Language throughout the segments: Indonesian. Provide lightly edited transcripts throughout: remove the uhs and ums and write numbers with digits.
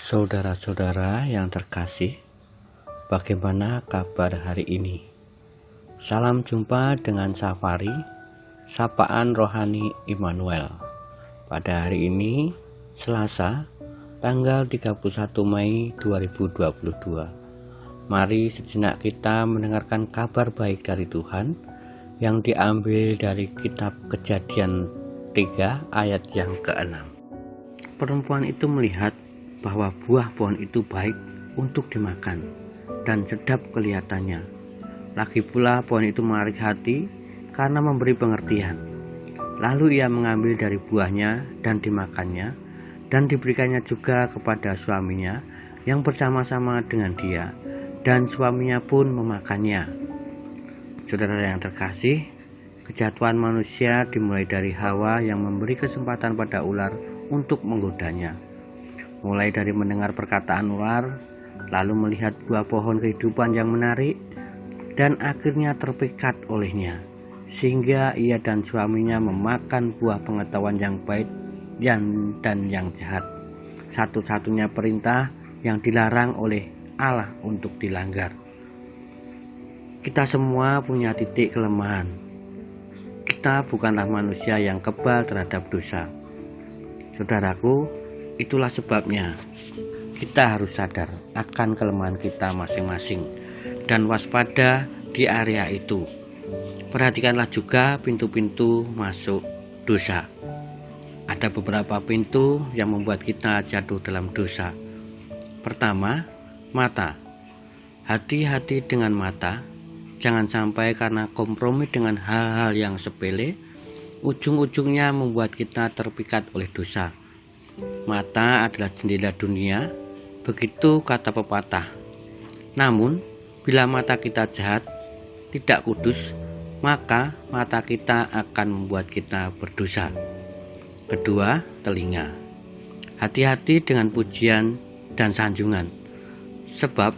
Saudara-saudara yang terkasih, bagaimana kabar hari ini? Salam jumpa dengan Safari, Sapaan Rohani Immanuel. Pada hari ini, Selasa, tanggal 31 Mei 2022. Mari sejenak kita mendengarkan kabar baik dari Tuhan yang diambil dari kitab Kejadian 3 ayat yang ke-6. Perempuan itu melihat bahwa buah pohon itu baik untuk dimakan dan sedap kelihatannya. Lagi pula pohon itu menarik hati karena memberi pengertian. Lalu ia mengambil dari buahnya dan dimakannya, dan diberikannya juga kepada suaminya yang bersama-sama dengan dia, dan suaminya pun memakannya. Saudara yang terkasih, kejatuhan manusia dimulai dari Hawa yang memberi kesempatan pada ular untuk menggodanya. Mulai dari mendengar perkataan ular, lalu melihat buah pohon kehidupan yang menarik, dan akhirnya terpikat olehnya, sehingga ia dan suaminya memakan buah pengetahuan yang baik dan yang jahat, satu-satunya perintah yang dilarang oleh Allah untuk dilanggar. Kita semua punya titik kelemahan. Kita bukanlah manusia yang kebal terhadap dosa. Saudaraku, itulah sebabnya kita harus sadar akan kelemahan kita masing-masing dan waspada di area itu. Perhatikanlah juga pintu-pintu masuk dosa. Ada beberapa pintu yang membuat kita jatuh dalam dosa. Pertama, mata. Hati-hati dengan mata. Jangan sampai karena kompromi dengan hal-hal yang sepele, ujung-ujungnya membuat kita terpikat oleh dosa. Mata adalah jendela dunia, begitu kata pepatah. Namun, bila mata kita jahat, tidak kudus, maka mata kita akan membuat kita berdosa. Kedua, telinga. Hati-hati dengan pujian dan sanjungan, sebab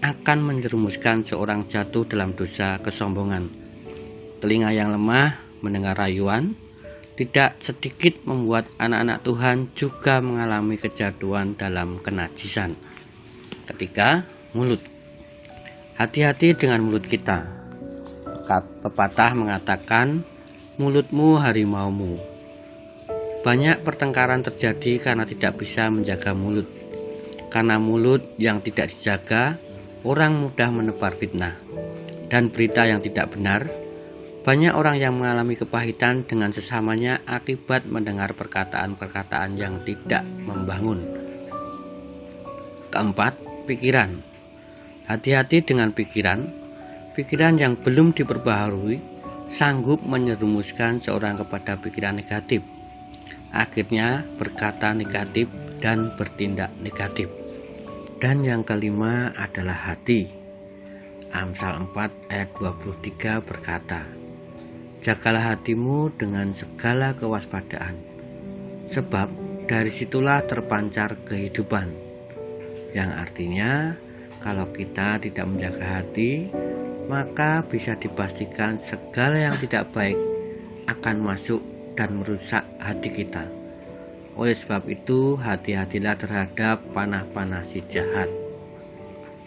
akan menjerumuskan seorang jatuh dalam dosa kesombongan. Telinga yang lemah mendengar rayuan, tidak sedikit membuat anak-anak Tuhan juga mengalami kejatuhan dalam kenajisan. Ketiga, mulut. Hati-hati dengan mulut kita. Pepatah mengatakan, mulutmu harimaumu. Banyak pertengkaran terjadi karena tidak bisa menjaga mulut. Karena mulut yang tidak dijaga, orang mudah menebar fitnah dan berita yang tidak benar. Banyak orang yang mengalami kepahitan dengan sesamanya akibat mendengar perkataan-perkataan yang tidak membangun. Keempat, pikiran. Hati-hati dengan pikiran. Pikiran yang belum diperbaharui sanggup menyerumuskan seorang kepada pikiran negatif. Akhirnya berkata negatif dan bertindak negatif. Dan yang kelima adalah hati. Amsal 4 ayat 23 berkata, jagalah hatimu dengan segala kewaspadaan, sebab dari situlah terpancar kehidupan. Yang artinya, kalau kita tidak menjaga hati, maka bisa dipastikan segala yang tidak baik akan masuk dan merusak hati kita. Oleh sebab itu, hati-hatilah terhadap panah-panah si jahat.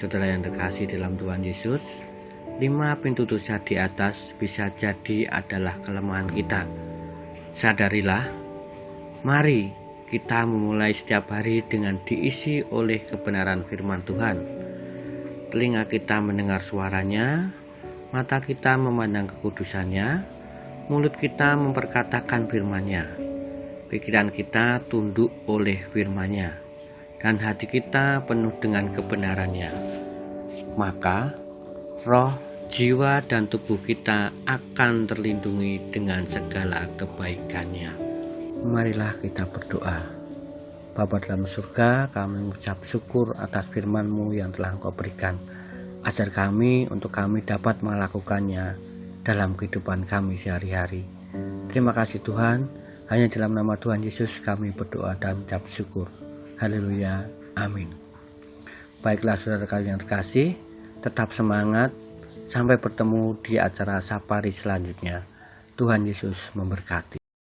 Saudara yang terkasih dalam Tuhan Yesus, 5 pintu dosa di atas bisa jadi adalah kelemahan kita. Sadarilah, mari kita memulai setiap hari dengan diisi oleh kebenaran firman Tuhan. Telinga kita mendengar suaranya, mata kita memandang kekudusannya, mulut kita memperkatakan firman-Nya, pikiran kita tunduk oleh firman-Nya, dan hati kita penuh dengan kebenarannya. Maka roh, jiwa, dan tubuh kita akan terlindungi dengan segala kebaikannya. Marilah kita berdoa. Bapa dalam surga, kami mengucap syukur atas firman-Mu yang telah Engkau berikan. Ajar kami untuk kami dapat melakukannya dalam kehidupan kami sehari-hari. Terima kasih Tuhan, hanya dalam nama Tuhan Yesus kami berdoa dan mengucap syukur. Haleluya, amin. Baiklah saudara kalian yang terkasih, tetap semangat. Sampai bertemu di acara Safari selanjutnya. Tuhan Yesus memberkati.